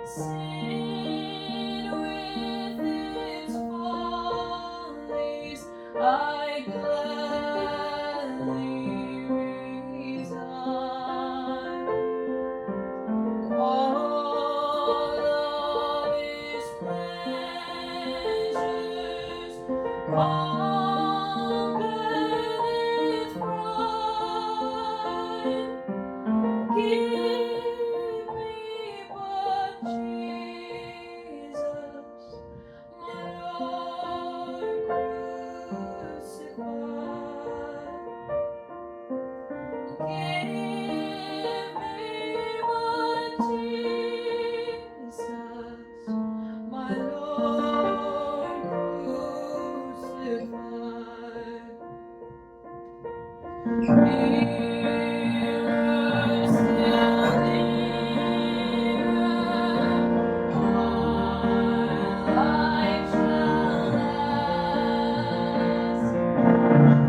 Sin with its follies, I gladly resign. All of His pleasures, conquer its pride. Give me but Jesus, my Lord crucified. Give me but Jesus, my Lord crucified. Nearer, still nearer, our life shall last,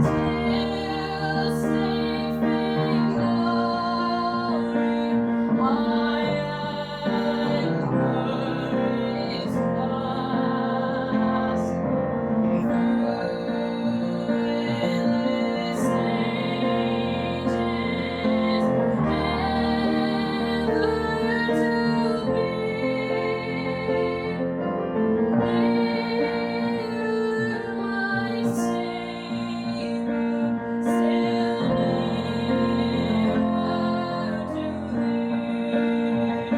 till safe in glory our anchor is fast. Through endless ages, ever to be near my Savior, still nearer to Thee.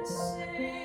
Savior,